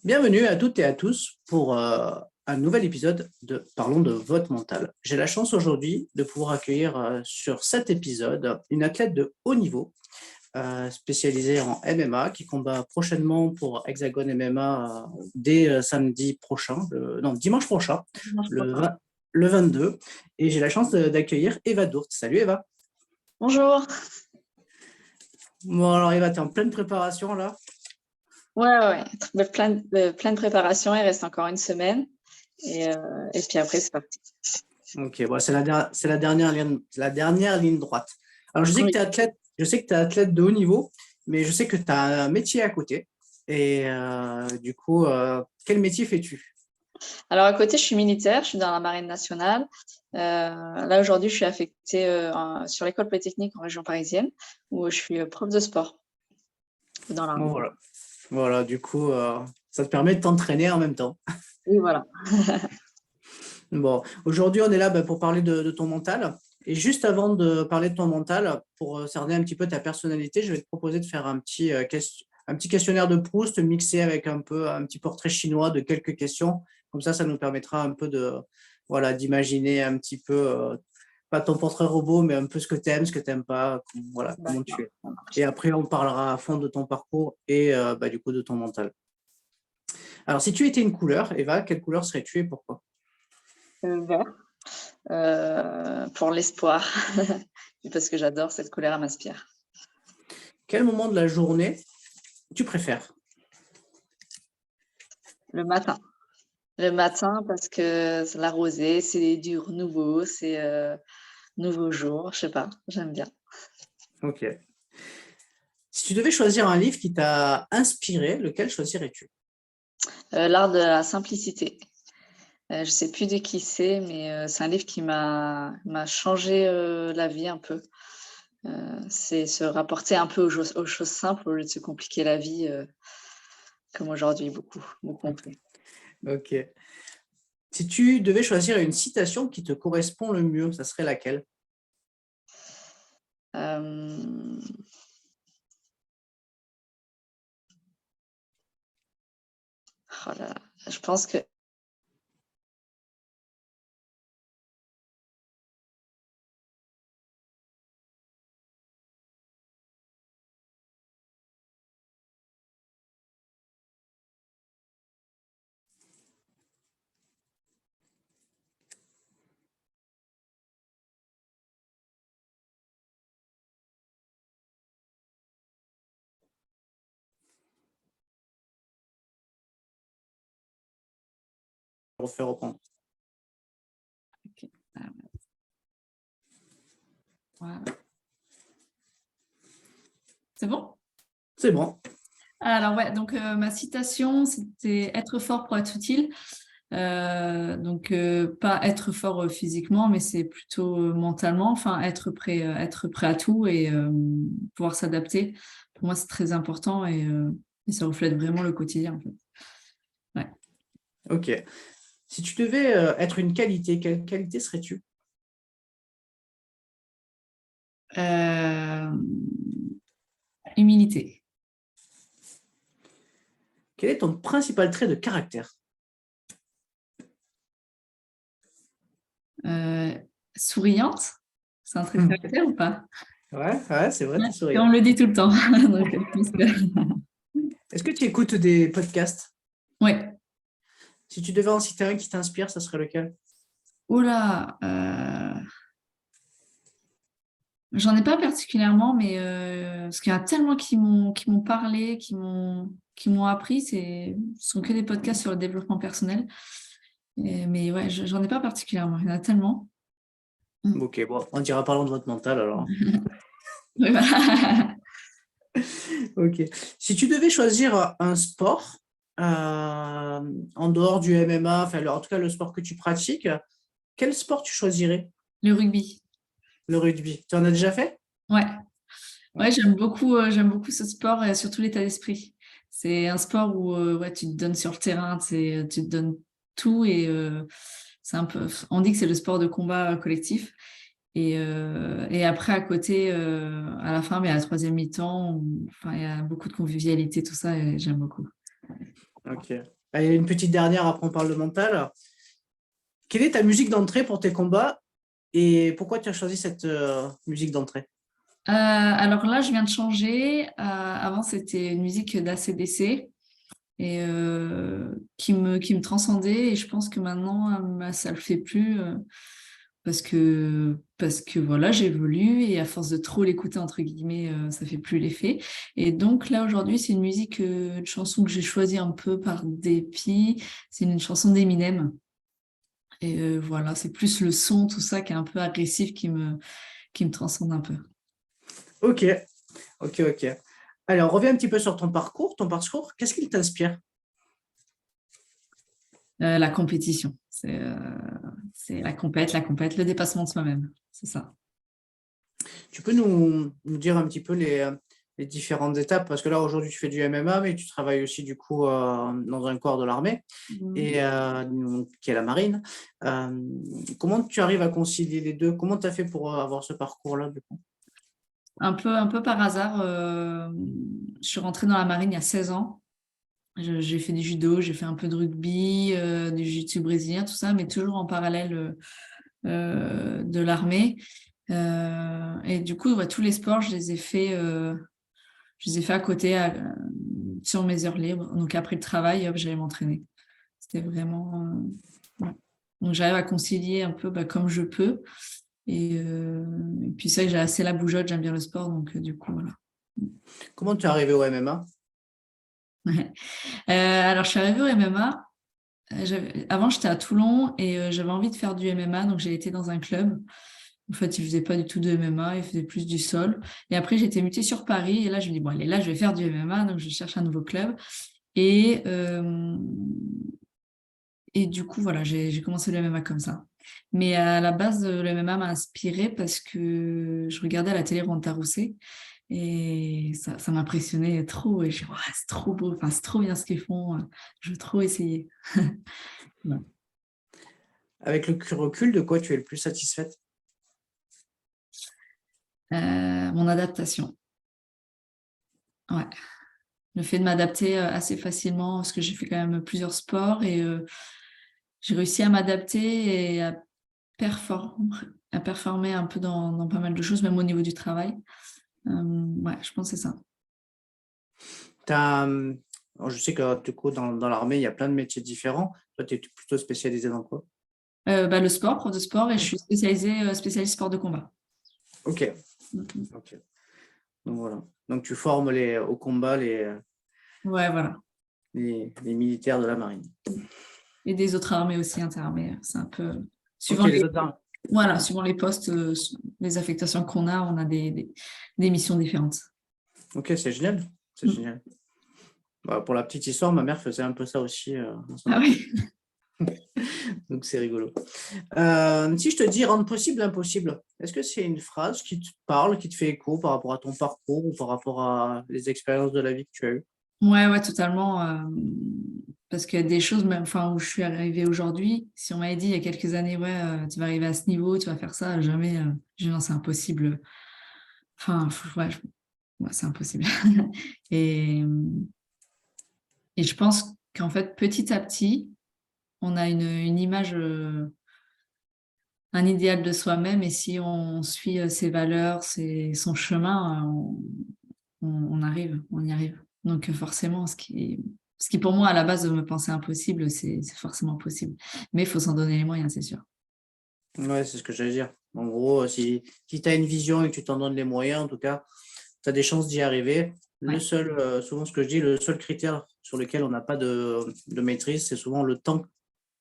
Bienvenue à toutes et à tous pour un nouvel épisode de Parlons de votre mental. J'ai la chance aujourd'hui de pouvoir accueillir sur cet épisode une athlète de haut niveau spécialisée en MMA qui combat prochainement pour Hexagon MMA dès samedi prochain, non, dimanche prochain, le 20 le 22. Et j'ai la chance d'accueillir Eva Dourte. Salut Eva. Bonjour. Bon alors Eva, tu es en pleine préparation là? Ouais. Plein de préparation. Il reste encore une semaine. Et puis après, c'est parti. Ok, bon, c'est la dernière ligne droite. Alors, je sais que tu es athlète, de haut niveau, mais je sais que tu as un métier à côté. Et du coup, quel métier fais-tu? Alors, à côté, je suis militaire. Je suis dans la Marine nationale. Là, aujourd'hui, je suis affectée sur l'école polytechnique en région parisienne, où je suis prof de sport dans l'armée. Bon, voilà, du coup, ça te permet de t'entraîner en même temps. Oui, voilà. Bon, aujourd'hui, on est là pour parler de ton mental. Et juste avant de parler de ton mental, pour cerner un petit peu ta personnalité, je vais te proposer de faire un petit questionnaire de Proust mixé avec un petit portrait chinois de quelques questions. Comme ça nous permettra un peu d'imaginer un petit peu, pas ton portrait robot, mais un peu ce que tu n'aimes pas, comment tu es. Et après, on parlera à fond de ton parcours et du coup de ton mental. Alors, si tu étais une couleur, Eva, quelle couleur serais-tu et pourquoi? Vert. Pour l'espoir. Parce que j'adore cette couleur, elle m'inspire. Quel moment de la journée tu préfères? Le matin. Le matin, parce que c'est la rosée, c'est du renouveau, c'est nouveau jour, je sais pas, j'aime bien. Ok. Si tu devais choisir un livre qui t'a inspiré, lequel choisirais-tu? L'art de la simplicité. Je sais plus de qui c'est, mais c'est un livre qui m'a changé la vie un peu. C'est se rapporter un peu aux choses simples au lieu de se compliquer la vie comme aujourd'hui, beaucoup ont fait. Ok. Si tu devais choisir une citation qui te correspond le mieux, ça serait laquelle? Euh, oh là là, je pense que Refaire reprendre. okay. Voilà. C'est bon? C'est bon. Alors ouais, donc ma citation, c'était « Être fort pour être utile ». Donc pas être fort physiquement, mais c'est plutôt mentalement, enfin être prêt à tout et pouvoir s'adapter. Pour moi, c'est très important et ça reflète vraiment le quotidien en fait. Ouais. Ok. Si tu devais être une qualité, quelle qualité serais-tu? Humilité. Quel est ton principal trait de caractère? Souriante. C'est un trait de caractère ou pas? Ouais, c'est vrai, tu es Et on souriante. me le dit tout le temps. Donc, je pense que... Est-ce que tu écoutes des podcasts? Ouais. Si tu devais en citer un qui t'inspire, ça serait lequel? Oula, j'en ai pas particulièrement, mais parce qu'il y en a tellement qui m'ont parlé, qui m'ont appris, ce sont que des podcasts sur le développement personnel. Mais ouais, j'en ai pas particulièrement, il y en a tellement. Ok, bon, on dira parlons de votre mental alors. Oui, voilà. Ok. Si tu devais choisir un sport en dehors du MMA, enfin, en tout cas le sport que tu pratiques, quel sport tu choisirais? Le rugby. Le rugby. Tu en as déjà fait? Ouais. Ouais, j'aime beaucoup ce sport et surtout l'état d'esprit. C'est un sport où ouais, tu te donnes sur le terrain, tu te donnes tout et c'est un peu, on dit que c'est le sport de combat collectif. Et après, à côté, à la fin, mais à la troisième mi-temps, enfin, il y a beaucoup de convivialité, tout ça, et j'aime beaucoup. Ok. Allez, une petite dernière, après on parle de mental. Quelle est ta musique d'entrée pour tes combats et pourquoi tu as choisi cette musique d'entrée? Alors là, je viens de changer. Avant, c'était une musique d'ACDC et qui me transcendait. Et je pense que maintenant, ça le fait plus parce que voilà, j'évolue et à force de trop l'écouter, entre guillemets, ça fait plus l'effet. Et donc là, aujourd'hui, c'est une musique, une chanson que j'ai choisie un peu par dépit. C'est une chanson d'Eminem. Et voilà, c'est plus le son, tout ça, qui est un peu agressif, qui me transcende un peu. Ok, ok. Alors, on revient un petit peu sur ton parcours. Ton parcours, qu'est-ce qui t'inspire? La compétition, c'est la compète, le dépassement de soi-même, c'est ça. Tu peux nous dire un petit peu les différentes étapes, parce que là, aujourd'hui, tu fais du MMA, mais tu travailles aussi, du coup, dans un corps de l'armée, et qui est la marine. Comment tu arrives à concilier les deux? Comment tu as fait pour avoir ce parcours-là, du coup? Un peu par hasard, je suis rentrée dans la marine il y a 16 ans. J'ai fait du judo, j'ai fait un peu de rugby, du jiu-jitsu brésilien, tout ça, mais toujours en parallèle de l'armée. Et du coup, ouais, tous les sports, je les ai fait à côté, sur mes heures libres. Donc après le travail, hop, j'allais m'entraîner. C'était vraiment. Ouais. Donc j'arrive à concilier un peu bah, comme je peux. Et puis ça, j'ai assez la bougeotte, j'aime bien le sport, donc du coup, voilà. Comment tu es arrivé au MMA? Alors, je suis arrivée au MMA. Avant, j'étais à Toulon et j'avais envie de faire du MMA, donc j'ai été dans un club. En fait, ils faisaient pas du tout de MMA, ils faisaient plus du sol. Et après, j'ai été mutée sur Paris et là, je me dis, bon, allez, là, je vais faire du MMA, donc je cherche un nouveau club. Et, euh, et du coup, voilà, j'ai commencé le MMA comme ça. Mais à la base, le MMA m'a inspirée parce que je regardais à la télé Ronda Rousey et ça m'impressionnait trop. Et je me dis, ouais, c'est trop beau, enfin, c'est trop bien ce qu'ils font. Je veux trop essayer. Voilà. Avec le recul, de quoi tu es le plus satisfaite? Mon adaptation. Ouais. Le fait de m'adapter assez facilement, parce que j'ai fait quand même plusieurs sports et j'ai réussi à m'adapter et à performer un peu dans pas mal de choses, même au niveau du travail. Ouais, je pense que c'est ça. Alors, je sais que du coup, dans l'armée, il y a plein de métiers différents. Toi, tu es plutôt spécialisé dans quoi? Bah, le sport, prof de sport, et je suis spécialiste sport de combat. Ok, Mhm. ok. Donc voilà. Donc tu formes au combat Ouais, voilà. les militaires de la marine. Et des autres armées aussi, interarmées. C'est un peu Ok, suivant les les, autres armes. voilà, suivant les postes, les affectations qu'on a, on a des missions différentes. Ok, c'est génial. C'est Mm. génial. Bah, pour la petite histoire, ma mère faisait un peu ça aussi dans son Ah époque. oui. Donc c'est rigolo. Si je te dis rendre possible l'impossible, est-ce que c'est une phrase qui te parle, qui te fait écho par rapport à ton parcours ou par rapport à les expériences de la vie que tu as eues? Ouais, totalement. Parce qu'il y a des choses, même, enfin, où je suis arrivée aujourd'hui, si on m'avait dit il y a quelques années, ouais, tu vas arriver à ce niveau, tu vas faire ça, jamais, je dis non, c'est impossible. Enfin, ouais, ouais, c'est impossible. Et, et je pense qu'en fait, petit à petit, on a une image, un idéal de soi-même, et si on suit ses valeurs, son chemin, on y arrive. Donc forcément, ce qui pour moi à la base me pensait impossible, c'est forcément possible. Mais il faut s'en donner les moyens, c'est sûr. Ouais, c'est ce que j'allais dire. En gros, si tu as une vision et que tu t'en donnes les moyens, en tout cas, tu as des chances d'y arriver. Le Ouais, seul, souvent ce que je dis, le seul critère sur lequel on n'a pas de maîtrise, c'est souvent le temps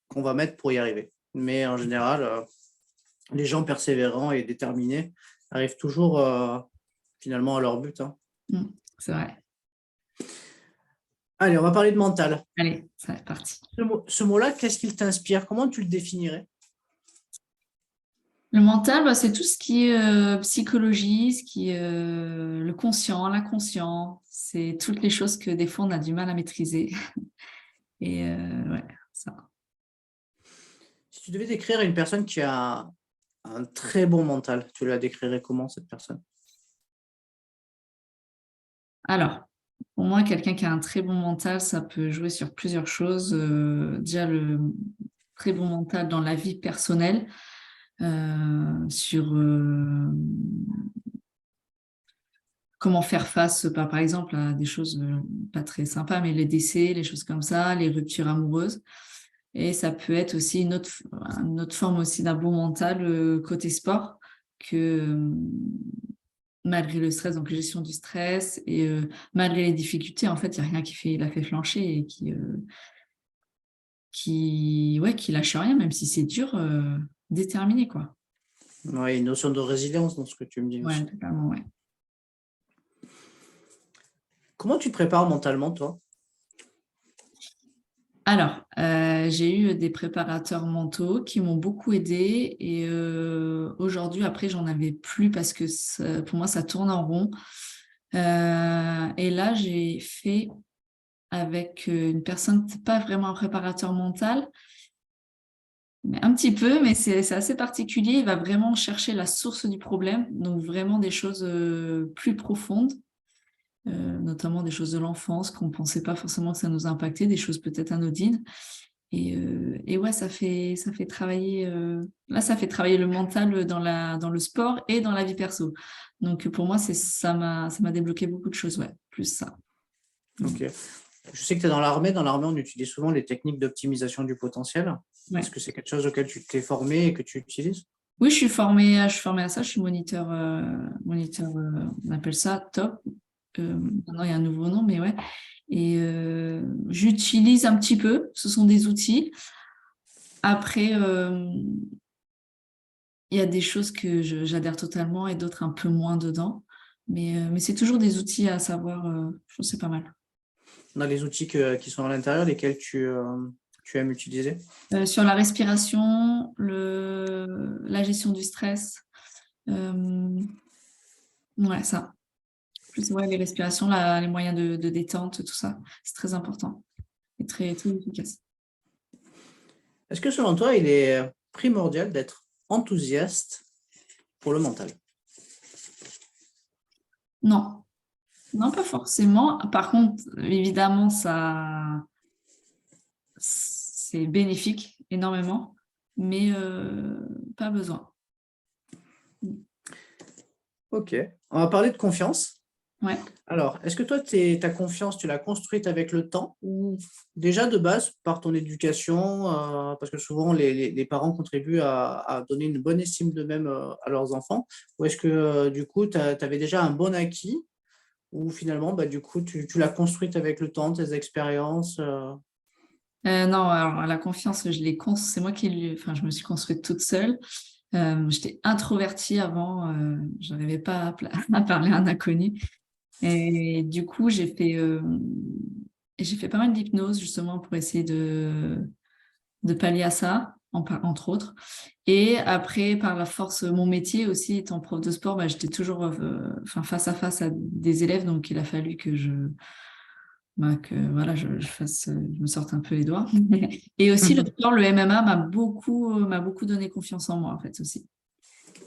qu'on va mettre pour y arriver. Mais en général, les gens persévérants et déterminés arrivent toujours finalement à leur but, hein. mm, c'est vrai. Allez, on va parler de mental. Allez, ça est parti. Ce mot-là, qu'est-ce qu'il t'inspire? Comment tu le définirais? Le mental, bah, c'est tout ce qui est psychologie, ce qui est le conscient, l'inconscient. C'est toutes les choses que des fois on a du mal à maîtriser. Et ouais, ça. Si tu devais décrire une personne qui a un très bon mental, tu la décrirais comment, cette personne? Alors, Pour moi, quelqu'un qui a un très bon mental, ça peut jouer sur plusieurs choses. Déjà, le très bon mental dans la vie personnelle, sur comment faire face, par exemple, à des choses pas très sympas, mais les décès, les choses comme ça, les ruptures amoureuses. Et ça peut être aussi une autre forme aussi d'un bon mental côté sport, que malgré le stress, donc gestion du stress, et malgré les difficultés, en fait, il n'y a rien qui l'a fait flancher et qui lâche rien, même si c'est dur, déterminé, quoi. Ouais, une notion de résilience dans ce que tu me dis Ouais, aussi. totalement, ouais. Comment tu te prépares mentalement, toi? Alors, j'ai eu des préparateurs mentaux qui m'ont beaucoup aidée, et aujourd'hui, après, j'en avais plus parce que pour moi, ça tourne en rond. Et là, j'ai fait avec une personne, pas vraiment un préparateur mental, mais un petit peu, mais c'est assez particulier. Il va vraiment chercher la source du problème, donc vraiment des choses plus profondes, notamment des choses de l'enfance qu'on ne pensait pas forcément que ça nous impactait, des choses peut-être anodines. Et ouais, ça fait travailler. Là, ça fait travailler le mental dans le sport et dans la vie perso. Donc pour moi, ça m'a débloqué beaucoup de choses, ouais, plus ça. Ok. Je sais que tu es dans l'armée. Dans l'armée, on utilise souvent les techniques d'optimisation du potentiel. Ouais. Est-ce que c'est quelque chose auquel tu t'es formé et que tu utilises? Oui, je suis formée à ça. Je suis moniteur, on appelle ça top. Maintenant, il y a un nouveau nom, mais ouais. Et j'utilise un petit peu. Ce sont des outils. Après, il y a des choses que j'adhère totalement et d'autres un peu moins dedans. Mais c'est toujours des outils à savoir. Je trouve que c'est pas mal. Dans les outils qui sont à l'intérieur, lesquels tu aimes utiliser? Sur la respiration, la gestion du stress. Ouais, ça. Plus ouais, les respirations, les moyens de détente, tout ça. C'est très important et très, très efficace. Est-ce que selon toi, il est primordial d'être enthousiaste pour le mental? Non, non, pas forcément. Par contre, évidemment, c'est bénéfique énormément, mais pas besoin. Ok. On va parler de confiance. Ouais. Alors, est-ce que toi, ta confiance, tu l'as construite avec le temps ou déjà de base par ton éducation, parce que souvent les parents contribuent à donner une bonne estime d'eux-mêmes à leurs enfants, ou est-ce que du coup, tu avais déjà un bon acquis ou finalement, bah, du coup, tu l'as construite avec le temps, tes expériences Non, alors la confiance, c'est moi enfin, je me suis construite toute seule. J'étais introvertie avant, je n'arrivais pas à parler à un inconnu. Et du coup, j'ai fait pas mal d'hypnose justement pour essayer de pallier à ça, entre autres. Et après, par la force, mon métier aussi, étant prof de sport, bah, j'étais toujours enfin, face à face à des élèves, donc il a fallu que voilà, je me sorte un peu les doigts. Et aussi le sport, le MMA m'a beaucoup donné confiance en moi, en fait, aussi.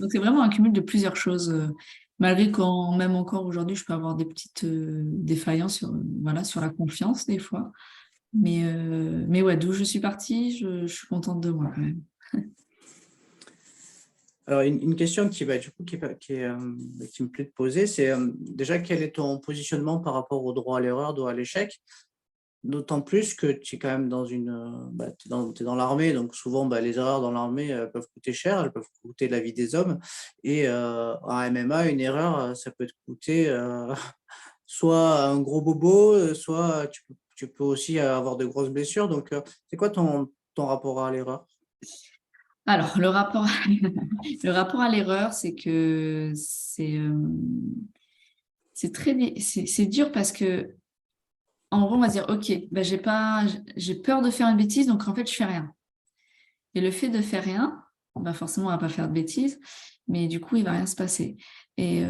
Donc c'est vraiment un cumul de plusieurs choses. Malgré quand même encore aujourd'hui, je peux avoir des petites défaillances voilà, sur la confiance des fois. Mais ouais, d'où je suis partie, je suis contente de moi quand même. Alors, une question du coup, qui me plaît de poser, c'est déjà quel est ton positionnement par rapport au droit à l'erreur, droit à l'échec? D'autant plus que tu es quand même t'es dans l'armée, donc souvent les erreurs dans l'armée peuvent coûter cher, elles peuvent coûter la vie des hommes. Et en MMA, une erreur, ça peut te coûter soit un gros bobo, soit tu peux aussi avoir de grosses blessures. Donc, c'est quoi ton rapport à l'erreur? Alors, le rapport à l'erreur, c'est que c'est dur parce que en gros, on va se dire, OK, bah, j'ai peur de faire une bêtise, donc en fait, je fais rien. Et le fait de faire rien, bah forcément, on va pas faire de bêtises, mais du coup, il va rien se passer. Et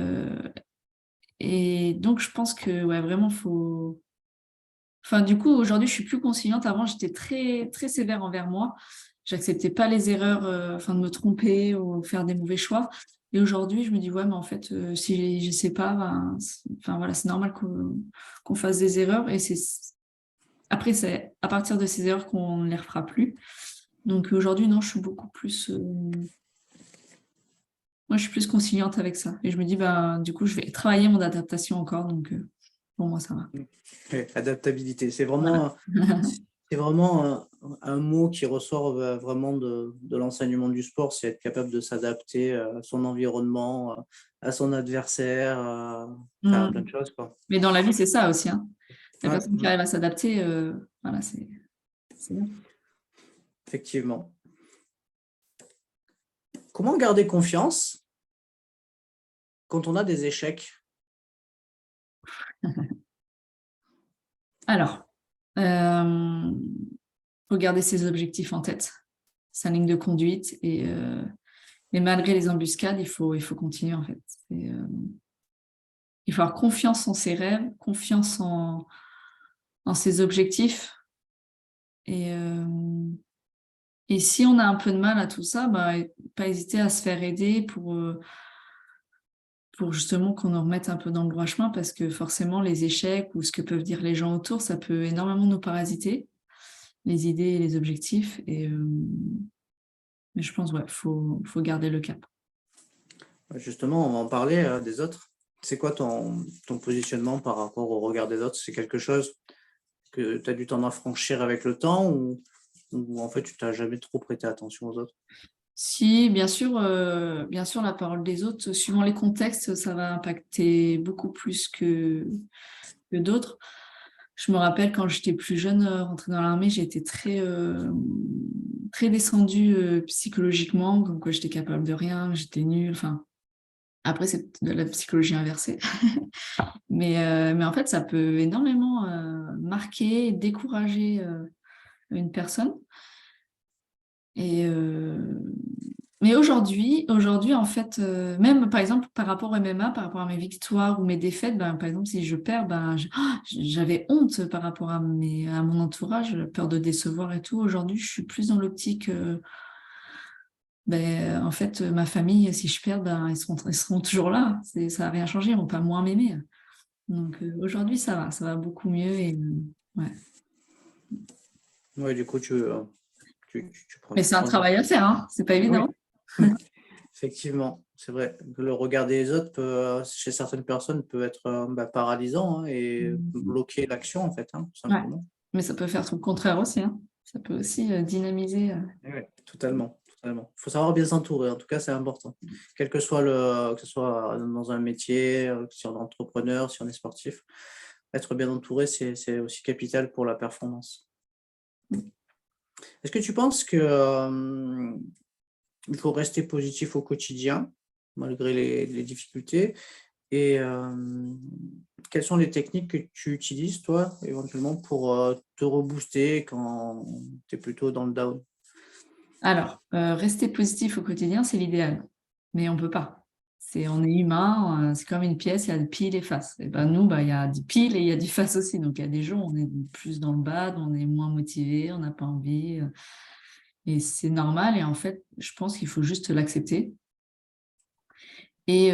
donc, je pense que ouais, vraiment, faut. Enfin, du coup, aujourd'hui, je suis plus conciliante. Avant, j'étais très, très sévère envers moi. J'acceptais pas les erreurs, enfin, de me tromper ou faire des mauvais choix. Et aujourd'hui, je me dis, ouais, mais en fait, si je ne sais pas, ben, voilà, c'est normal qu'on fasse des erreurs. Et après, c'est à partir de ces erreurs qu'on ne les refera plus. Donc aujourd'hui, non, je suis beaucoup plus... moi, je suis plus conciliante avec ça. Et je me dis, ben, du coup, je vais travailler mon adaptation encore. Donc, pour moi, ça va. Ouais, adaptabilité, c'est Voilà. vraiment un mot qui ressort vraiment de l'enseignement du sport, c'est être capable de s'adapter à son environnement, à son adversaire, enfin, à plein de choses, quoi. Mais dans la vie, c'est ça aussi, hein. La Ouais, personne qui arrive à s'adapter, voilà, c'est bien. effectivement. Comment garder confiance quand on a des échecs? Alors, faut garder ses objectifs en tête, sa ligne de conduite, et malgré les embuscades, il faut continuer en fait. Il faut avoir confiance en ses rêves, confiance en ses objectifs, et si on a un peu de mal à tout ça, bah, pas hésiter à se faire aider pour justement qu'on nous remette un peu dans le droit chemin, parce que forcément, les échecs ou ce que peuvent dire les gens autour, ça peut énormément nous parasiter, les idées et les objectifs. Mais je pense, ouais, faut garder le cap. Justement, on va en parler des autres. C'est quoi ton positionnement par rapport au regard des autres? C'est quelque chose que tu as dû t'en affranchir avec le temps ou en fait tu t'as jamais trop prêté attention aux autres? Si, bien sûr, la parole des autres, suivant les contextes, ça va impacter beaucoup plus que d'autres. Je me rappelle quand j'étais plus jeune, rentrée dans l'armée, j'ai été très descendue psychologiquement, comme quoi j'étais capable de rien, j'étais nulle. Enfin, après, c'est de la psychologie inversée. Mais en fait, ça peut énormément marquer, décourager une personne. Mais aujourd'hui, en fait, même par exemple par rapport au MMA, par rapport à mes victoires ou mes défaites, ben, par exemple, si je perds, ben, j'avais honte par rapport à mon entourage, peur de décevoir et tout. Aujourd'hui, je suis plus dans l'optique, ben, en fait, ma famille, si je perds, ben, ils seront toujours là. Ça n'a rien changé, ils vont pas moins m'aimer. Donc aujourd'hui, ça va beaucoup mieux. Et, ouais. Ouais, du coup, tu Mais c'est un prends du travail à faire, hein. C'est pas évident. Oui, effectivement, c'est vrai que le regard des autres peut, chez certaines personnes, peut être paralysant et bloquer l'action, en fait, tout Ouais. simplement. Mais ça peut faire tout le contraire aussi, hein. Ça peut aussi dynamiser. Oui, totalement, totalement. Il faut savoir bien s'entourer, en tout cas, c'est important. Quel que soit que ce soit dans un métier, si on est entrepreneur, si on est sportif, être bien entouré, c'est aussi capital pour la performance. Est-ce que tu penses que il faut rester positif au quotidien, malgré les difficultés? Et quelles sont les techniques que tu utilises, toi, éventuellement, pour te rebooster quand tu es plutôt dans le down? Alors, rester positif au quotidien, c'est l'idéal. Mais on peut pas. On est humain, c'est comme une pièce, il y a des piles et faces. Et ben nous, il y a des piles et il y a des faces aussi. Donc il y a des jours où on est plus dans le bad, on est moins motivé, on n'a pas envie. Et c'est normal. Et en fait, je pense qu'il faut juste l'accepter. Et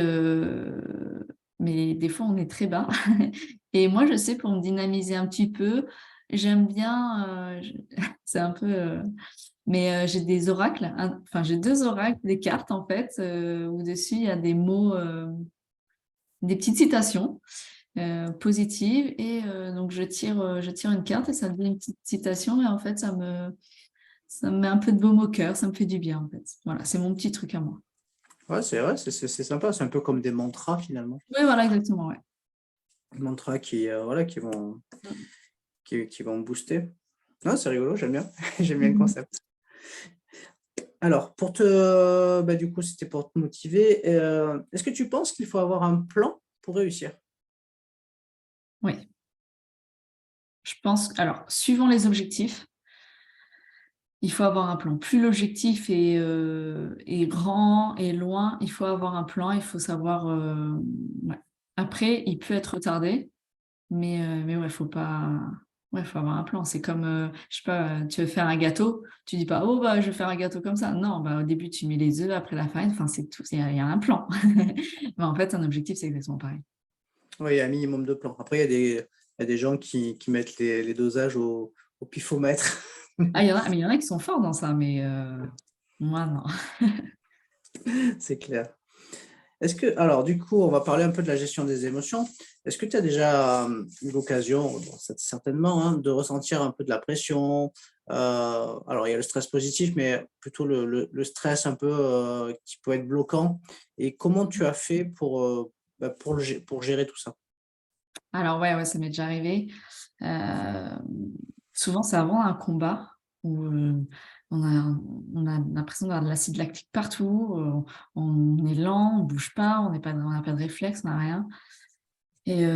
mais des fois, on est très bas. Et moi, je sais, pour me dynamiser un petit peu, j'aime bien, c'est un peu... mais j'ai des oracles, enfin j'ai 2 oracles, des cartes en fait, où dessus il y a des mots, des petites citations positives, et donc je tire une carte et ça me dit une petite citation, et en fait ça me met un peu de baume au cœur, ça me fait du bien en fait. Voilà, c'est mon petit truc à moi. Ouais, c'est vrai, c'est sympa, c'est un peu comme des mantras finalement. Oui, voilà, exactement, ouais. Des mantras voilà, qui vont booster. Non, c'est rigolo, j'aime bien, j'aime bien le concept. Alors, du coup, c'était pour te motiver. Est-ce que tu penses qu'il faut avoir un plan pour réussir? Oui. Je pense, alors, suivant les objectifs, il faut avoir un plan. Plus l'objectif est grand et loin, il faut avoir un plan, il faut savoir. Ouais. Après, il peut être retardé, mais ouais, faut pas. Ouais, il faut avoir un plan. C'est comme, je sais pas, tu veux faire un gâteau, tu dis pas, oh, bah, je vais faire un gâteau comme ça. Non, bah, au début, tu mets les œufs, après la farine, enfin, c'est tout, il y a un plan. Mais en fait, un objectif, c'est exactement pareil. Oui, il y a un minimum de plans. Après, il y a des gens qui mettent les dosages au pifomètre. Ah, mais il y en a qui sont forts dans ça, mais moi, non. C'est clair. Alors, du coup, on va parler un peu de la gestion des émotions. Est-ce que tu as déjà eu l'occasion, bon, certainement, hein, de ressentir un peu de la pression? Alors, il y a le stress positif, mais plutôt le stress un peu qui peut être bloquant. Et comment tu as fait pour gérer tout ça? Alors, ouais, ça m'est déjà arrivé. Euh, Souvent, c'est avant un combat où on a l'impression d'avoir de l'acide lactique partout, on est lent, on bouge pas, on n'a pas de réflexe, on n'a rien. Et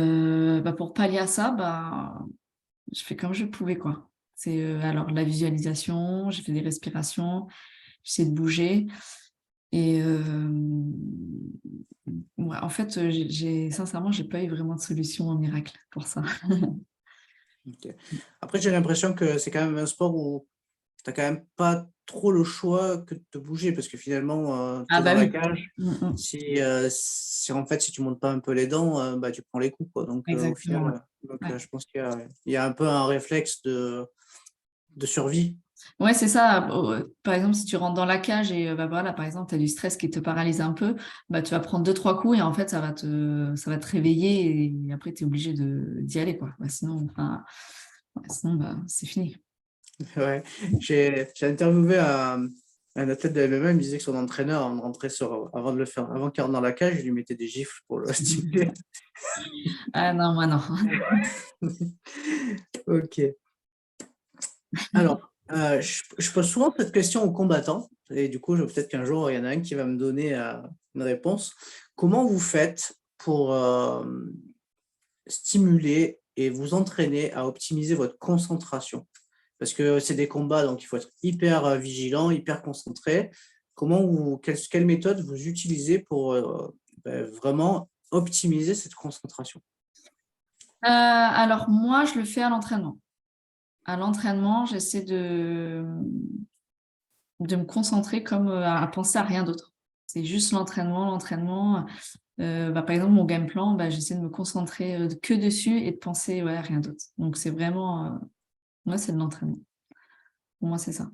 pour pallier à ça, je fais comme je pouvais, quoi. C'est alors la visualisation, j'ai fait des respirations, j'essaie de bouger. Et ouais, en fait, sincèrement, j'ai pas eu vraiment de solution miracle pour ça. Ok. Après, j'ai l'impression que c'est quand même un sport où tu n'as quand même pas trop le choix que de te bouger parce que finalement, tu Ah es dans bah la oui. cage. Mm. Si en fait, si tu montes pas un peu les dents, tu prends les coups, quoi. Donc, au Exactement. final, Ouais. je pense qu'il y a un peu un réflexe de survie. Ouais, c'est ça. Par exemple, si tu rentres dans la cage et voilà, par exemple, tu as du stress qui te paralyse un peu, tu vas prendre deux, trois coups et en fait, ça va te réveiller et après, tu es obligé d'y aller, quoi. Sinon, enfin, ouais, sinon c'est fini. Ouais. J'ai interviewé un athlète de MMA, il me disait que son entraîneur, avant de rentrer avant de le faire, avant qu'il rentre dans la cage, il lui mettait des gifles pour le stimuler. Ah non, moi non. Ok. Alors, je pose souvent cette question aux combattants, et du coup, peut-être qu'un jour, il y en a un qui va me donner une réponse. Comment vous faites pour stimuler et vous entraîner à optimiser votre concentration? Parce que c'est des combats, donc il faut être hyper vigilant, hyper concentré. Quelle méthode vous utilisez pour vraiment optimiser cette concentration? Alors moi, je le fais à l'entraînement. À l'entraînement, j'essaie de me concentrer comme à penser à rien d'autre. C'est juste l'entraînement. Par exemple, mon game plan, j'essaie de me concentrer que dessus et de penser à rien d'autre. Donc, c'est vraiment, moi, c'est de l'entraînement. Pour moi, c'est ça.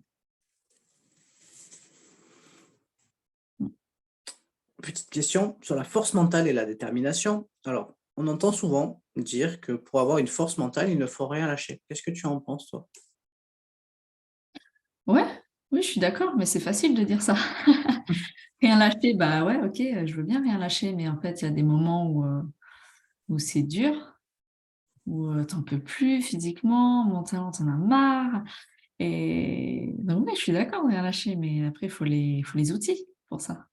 Petite question sur la force mentale et la détermination. Alors, on entend souvent dire que pour avoir une force mentale, il ne faut rien lâcher. Qu'est-ce que tu en penses, toi? Ouais, oui, je suis d'accord, mais c'est facile de dire ça. Rien lâcher, ouais, ok, je veux bien rien lâcher, mais en fait, il y a des moments où c'est dur, où t'en peux plus physiquement, mentalement, t'en as marre. Et donc, oui, je suis d'accord de rien lâcher, mais après, il faut les outils pour ça.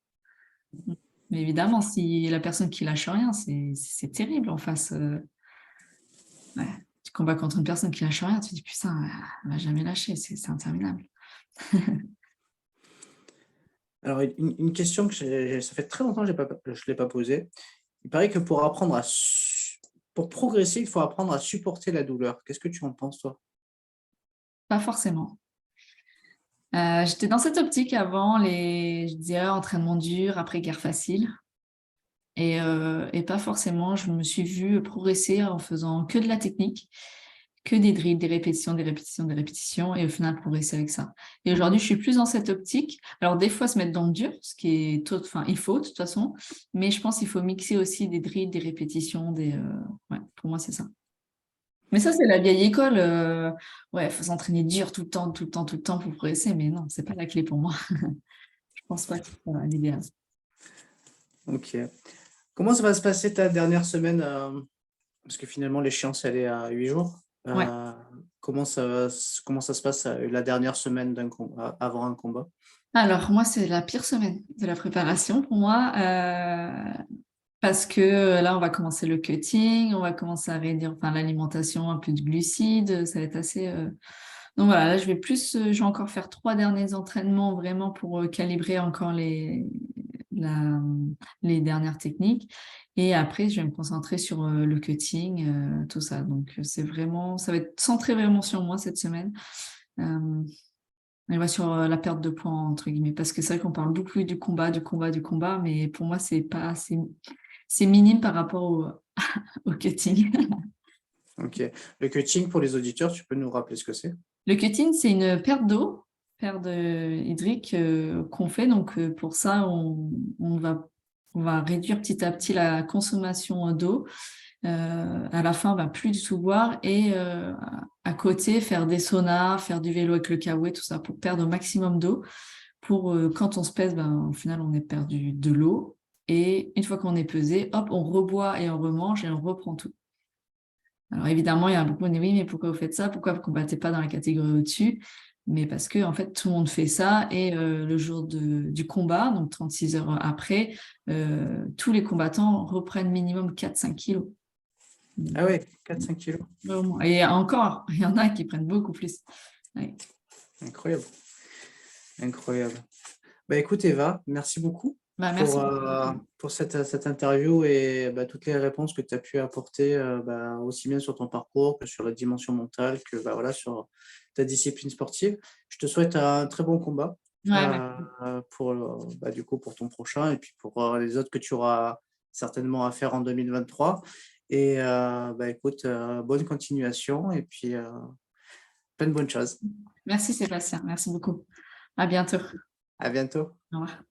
Mais évidemment, si la personne qui lâche rien, c'est terrible en face. Ouais. Tu combats contre une personne qui lâche rien, tu te dis putain, elle va jamais lâcher, c'est interminable. Alors, une question ça fait très longtemps que je ne l'ai pas posée. Il paraît que pour progresser, il faut apprendre à supporter la douleur. Qu'est-ce que tu en penses, toi? Pas forcément. J'étais dans cette optique avant, je dirais, entraînement dur, après guerre facile. Et pas forcément, je me suis vue progresser en faisant que de la technique, que des drills, des répétitions, des répétitions, des répétitions, et au final progresser avec ça. Et aujourd'hui, je suis plus dans cette optique. Alors, des fois, se mettre dans le dur, ce qui est enfin, il faut de toute façon, mais je pense qu'il faut mixer aussi des drills, des répétitions, ouais, pour moi, c'est ça. Mais ça, c'est la vieille école. Ouais, il faut s'entraîner dur tout le temps, tout le temps, tout le temps pour progresser, mais non, c'est pas la clé pour moi. Je pense pas que c'est l'idéal. Ok. Comment ça va se passer ta dernière semaine? Parce que finalement, l'échéance, elle est à 8 jours. Ouais. Comment ça se passe la dernière semaine avant un combat? Alors, moi, c'est la pire semaine de la préparation pour moi, parce que là, on va commencer le cutting, on va commencer à réduire enfin, l'alimentation, un peu de glucides, ça va être assez... Donc voilà, là, je vais encore faire 3 derniers entraînements vraiment pour calibrer encore les dernières techniques. Et après, je vais me concentrer sur le cutting, tout ça. Donc, ça va être centré vraiment sur moi cette semaine. Et ouais, sur la perte de poids, entre guillemets. Parce que c'est vrai qu'on parle beaucoup du combat, mais pour moi, c'est minime par rapport au cutting. Ok. Le cutting, pour les auditeurs, tu peux nous rappeler ce que c'est? Le cutting, c'est une perte d'eau, hydrique qu'on fait. Donc, pour ça, on va réduire petit à petit la consommation d'eau. À la fin, on va plus du tout boire et à côté, faire des saunas, faire du vélo avec le kawaii, tout ça, pour perdre au maximum d'eau. Pour quand on se pèse, au final, on est perdu de l'eau. Et une fois qu'on est pesé, hop, on reboit et on remange et on reprend tout. Alors évidemment, il y a beaucoup qui disent oui, mais pourquoi vous faites ça? Pourquoi vous ne combattez pas dans la catégorie au-dessus? Mais parce que en fait, tout le monde fait ça et le jour du combat, donc 36 heures après, tous les combattants reprennent minimum 4-5 kilos. Ah ouais, 4-5 kilos. Et encore, il y en a qui prennent beaucoup plus. Ouais. Incroyable. Incroyable. Écoute, Eva, merci beaucoup Merci pour cette interview et toutes les réponses que tu as pu apporter, aussi bien sur ton parcours que sur la dimension mentale, que voilà, sur ta discipline sportive. Je te souhaite un très bon combat du coup, pour ton prochain et puis pour les autres que tu auras certainement à faire en 2023. Et écoute, bonne continuation et puis plein de bonnes choses. Merci Sébastien, merci beaucoup. À bientôt. À bientôt. Au revoir.